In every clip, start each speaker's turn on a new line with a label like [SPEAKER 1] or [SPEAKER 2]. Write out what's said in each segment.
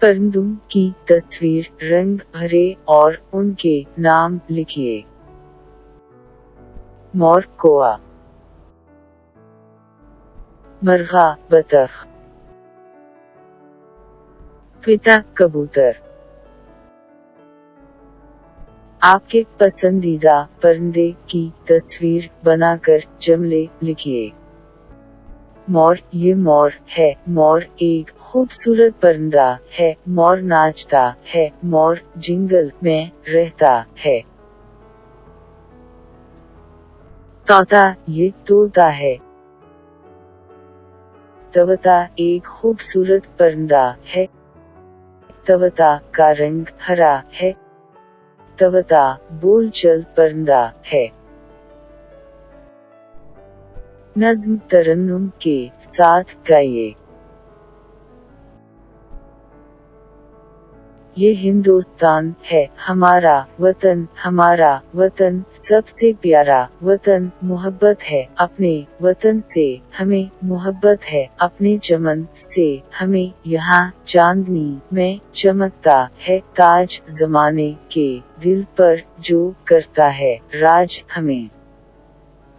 [SPEAKER 1] परिंदों की तस्वीर, रंग भरे और उनके नाम लिखिए। मोर, कौआ। मरगा, बतख। तोता, कबूतर। आपके पसंदीदा परिंदे की तस्वीर बनाकर जुमले लिखिए। मोर, ये मोर है। मोर एक खूबसूरत परिंदा है। मोर नाचता है। मोर जंगल में रहता है। तोता, ये तोता है। तोता एक खूबसूरत परिंदा है। तोता का रंग हरा है। तोता बोलचाल परिंदा है। नज़्म तरन्नुम के साथ गाइए। ये हिंदुस्तान है हमारा वतन, हमारा वतन सबसे प्यारा वतन। मोहब्बत है अपने वतन से, हमें मोहब्बत है अपने चमन से। हमें यहाँ चांदनी में चमकता है ताज, ज़माने के दिल पर जो करता है राज। हमें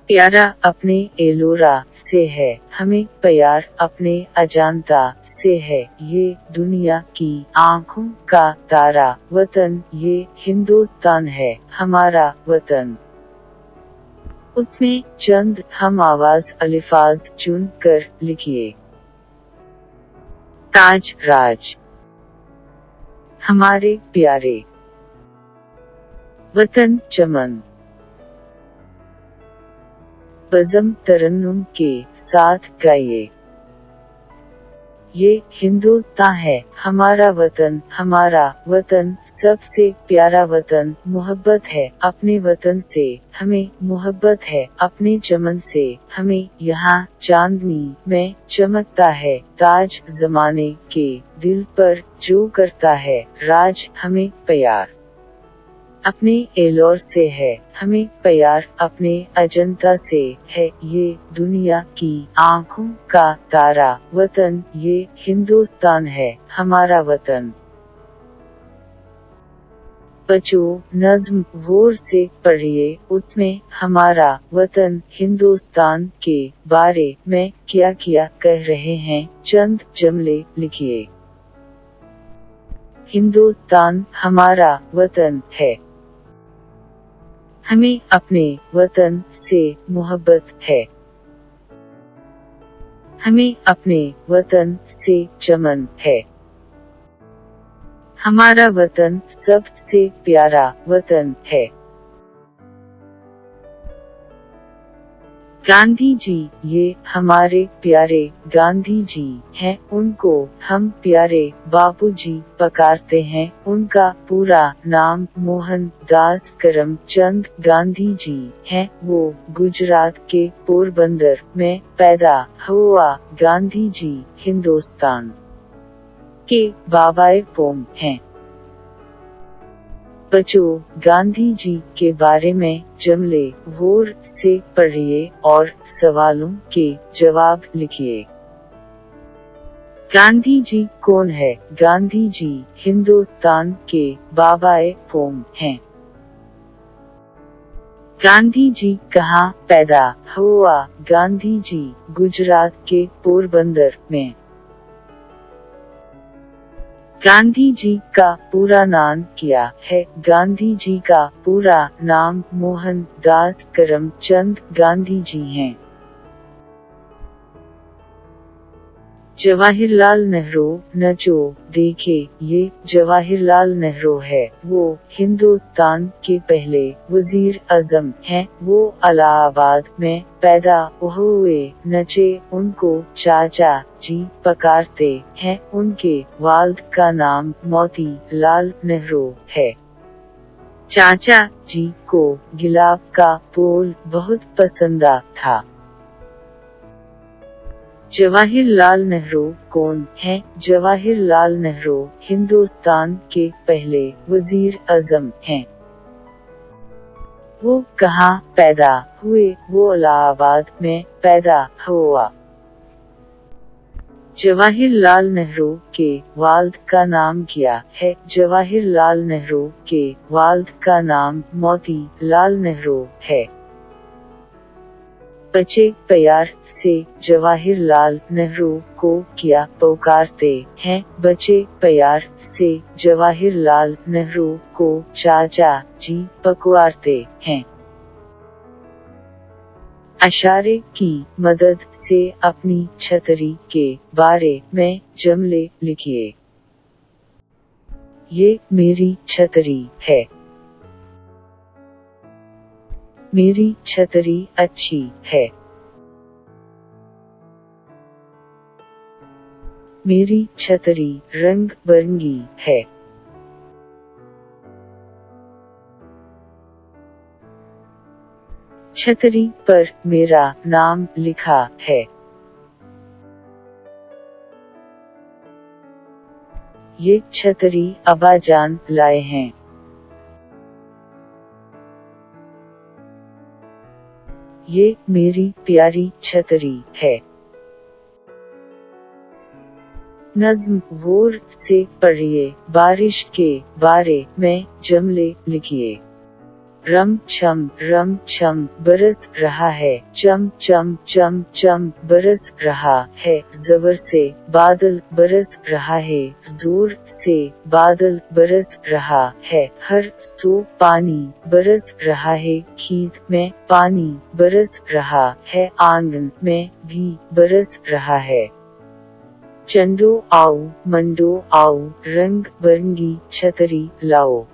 [SPEAKER 1] प्यारा अपने एलोरा से है, हमें प्यार अपने अजांता से है। ये दुनिया की आँखों का तारा वतन, ये हिंदुस्तान है हमारा वतन। उसमें चंद हम आवाज अल्फाज चुन कर लिखिए। ताज, राज। हमारे प्यारे। वतन, चमन। बज़म तरन्नुम के साथ गाइए। ये हिंदुस्तान है हमारा वतन, हमारा वतन सबसे प्यारा वतन। मोहब्बत है अपने वतन से, हमें मोहब्बत है अपने चमन से। हमें यहाँ चांदनी में चमकता है ताज, ज़माने के दिल पर जो करता है राज। हमें प्यार अपने एलोर से है, हमें प्यार अपने अजंता से है। ये दुनिया की आँखों का तारा वतन, ये हिंदुस्तान है हमारा वतन। बच्चों, नज़्म गौर से पढ़िए, उसमें हमारा वतन हिंदुस्तान के बारे में क्या क्या कह रहे हैं चंद जुमले लिखिए। हिंदुस्तान हमारा वतन है। हमें अपने वतन से मोहब्बत है। हमें अपने वतन से चमन है। हमारा वतन सबसे प्यारा वतन है। गांधी जी, ये हमारे प्यारे गांधी जी हैं, उनको हम प्यारे बापूजी पुकारते हैं। उनका पूरा नाम मोहन दास करमचंद गांधी जी है। वो गुजरात के पोरबंदर में पैदा हुआ। गांधी जी हिंदुस्तान के बाबाए कौम हैं। बच्चों, गांधी जी के बारे में जुमले गौर से पढ़िए और सवालों के जवाब लिखिए। गांधी जी कौन है? गांधी जी हिंदुस्तान के बाबाए कौम हैं। गांधी जी कहाँ पैदा हुआ? गांधी जी गुजरात के पोरबंदर में। गांधी जी का पूरा नाम क्या है? गांधी जी का पूरा नाम मोहन दास करमचंद गांधी जी हैं। जवाहरलाल नेहरू नचो देखे, ये जवाहरलाल नेहरू है। वो हिंदुस्तान के पहले वजीर आज़म हैं। वो इलाहाबाद में पैदा हुए। नचे उनको चाचा जी पुकारते हैं। उनके वालिद का नाम मोती लाल नेहरू है। चाचा जी को गुलाब का फूल बहुत पसंद था। जवाहरलाल नेहरू कौन है? जवाहरलाल नेहरू हिंदुस्तान के पहले वजीर आज़म हैं। वो कहाँ पैदा हुए? वो इलाहाबाद में पैदा हुआ। जवाहिरलाल नेहरू के वालिद का नाम क्या है? जवाहिरलाल नेहरू के वालिद का नाम मोती लाल नेहरू है। बच्चे प्यार से जवाहिरलाल नेहरू को क्या पुकारते हैं? बच्चे प्यार से जवाहिरलाल नेहरू को चाचा जी पुकारते हैं। इशारे की मदद से अपनी छतरी के बारे में जुमले लिखिए। ये मेरी छतरी है। मेरी छतरी अच्छी है। मेरी छतरी रंग बिरंगी है। छतरी पर मेरा नाम लिखा है। ये छतरी अब्बाजान लाए हैं। ये मेरी प्यारी छतरी है। नज़्म गौर से पढ़िए। बारिश के बारे में जुमले लिखिए। रम छम बरस रहा है। चम चम चम चम बरस रहा है। ज़बर से बादल बरस रहा है। जोर से बादल बरस रहा है। हर सो पानी बरस रहा है। खेत में पानी बरस रहा है। आंगन में भी बरस रहा है। चंदो आओ मंडो आओ, रंग बिरंगी छतरी लाओ।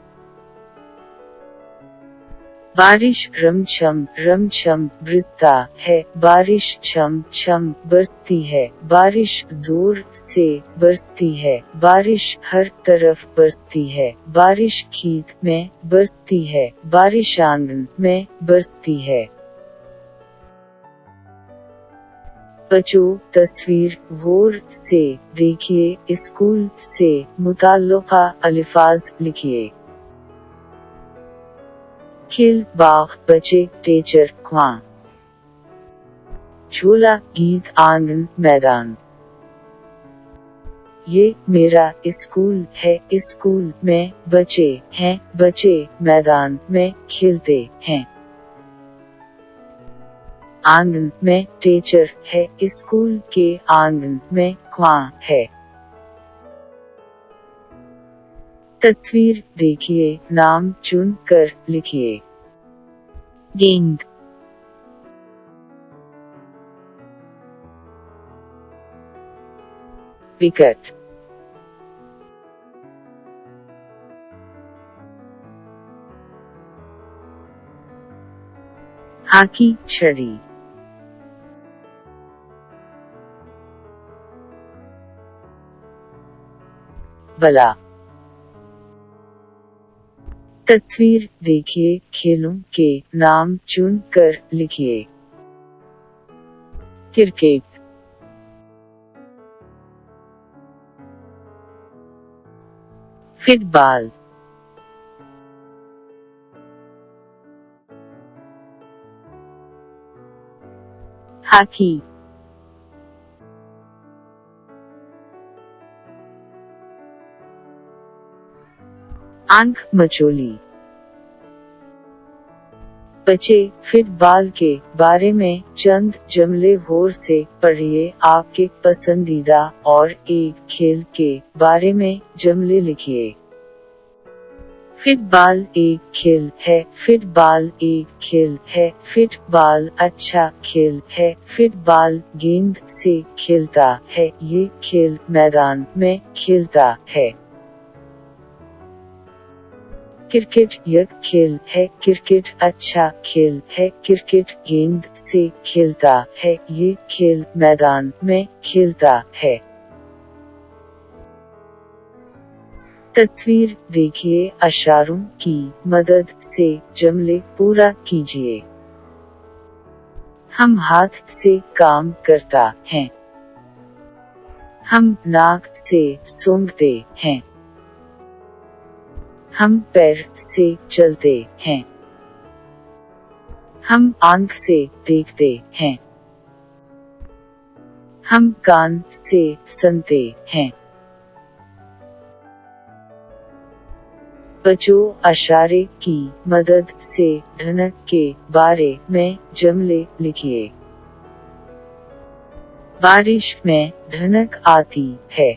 [SPEAKER 1] बारिश रमछम बरसता है। बारिश छम छम बरसती है। बारिश जोर से बरसती है। बारिश हर तरफ बरसती है। बारिश खेत में बरसती है। बारिश आंगन में बरसती है। बच्चों, तस्वीर गौर से देखिए। स्कूल से मुताल्लिक़ा अल्फाज लिखिए। खेल बाग बच्चे टीचर ख्वां। झूला गीत आंगन मैदान। ये मेरा स्कूल है। स्कूल में बच्चे हैं। बच्चे मैदान में खेलते हैं। आंगन में टीचर है। स्कूल के आंगन में ख्वां है। तस्वीर देखिए, नाम चुन कर लिखिए। गेंद, विकेट, हॉकी छड़ी, बला। तस्वीर देखिए, खेलों के नाम चुन कर लिखिए। क्रिकेट, फुटबॉल, हॉकी, आंख मचोली। बच्चे, फुटबॉल के बारे में चंद जुमले गौर से पढ़िए। आपके पसंदीदा और एक खेल के बारे में जुमले लिखिए। फुटबॉल एक खेल है। फुटबॉल एक खेल है। फुटबॉल अच्छा खेल है। फुटबॉल गेंद से खेलता है। ये खेल मैदान में खेलता है। क्रिकेट एक खेल है। क्रिकेट अच्छा खेल है। क्रिकेट गेंद से खेलता है। ये खेल मैदान में खेलता है। तस्वीर देखिए, इशारों की मदद से जुमले पूरा कीजिए। हम हाथ से काम करता हैं। हम नाक से सूंघते हैं। हम पैर से चलते हैं। हम आंख से देखते हैं। हम कान से सुनते हैं। बच्चों, इशारे की मदद से धनक के बारे में जुमले लिखिए। बारिश में धनक आती है।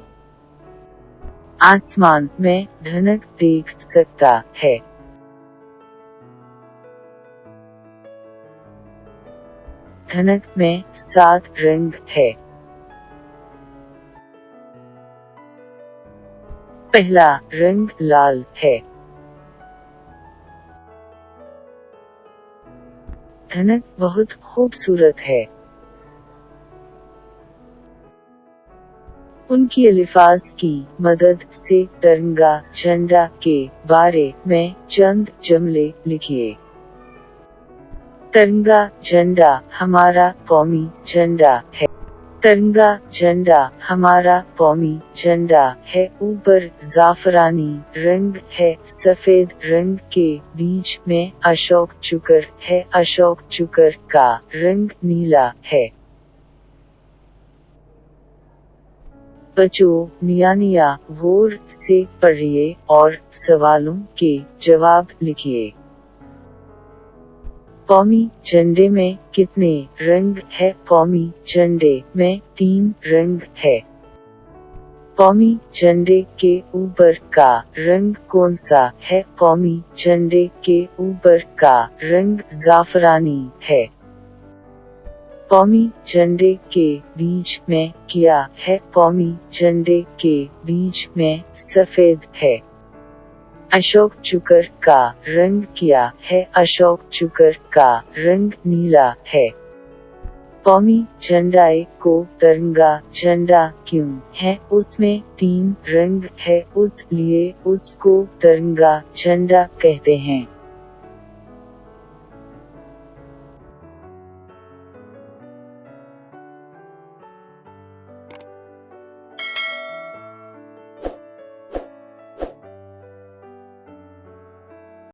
[SPEAKER 1] आसमान में धनक देख सकता है। धनक में 7 रंग है। पहला रंग लाल है। धनक बहुत खूबसूरत है। उनकी अल्फाज की मदद से तिरंगा झंडा के बारे में चंद जुमले लिखिए। तिरंगा झंडा हमारा कौमी झंडा है। तिरंगा झंडा हमारा कौमी झंडा है। ऊपर जाफरानी रंग है। सफेद रंग के बीच में अशोक चक्र है। अशोक चक्र का रंग नीला है। बच्चों, निया गौर से पढ़िए और सवालों के जवाब लिखिए। कौमी झंडे में कितने रंग है? कौमी झंडे में 3 रंग है। कौमी झंडे के ऊपर का रंग कौन सा है? कौमी झंडे के ऊपर का रंग जाफरानी है। कौमी झंडे के बीच में क्या है? कौमी झंडे के बीच में सफेद है। अशोक चक्र का रंग क्या है? अशोक चक्र का रंग नीला है। कौमी झंडे को तिरंगा झंडा क्यों है? उसमें 3 रंग है, इसलिए उसको तिरंगा झंडा कहते हैं।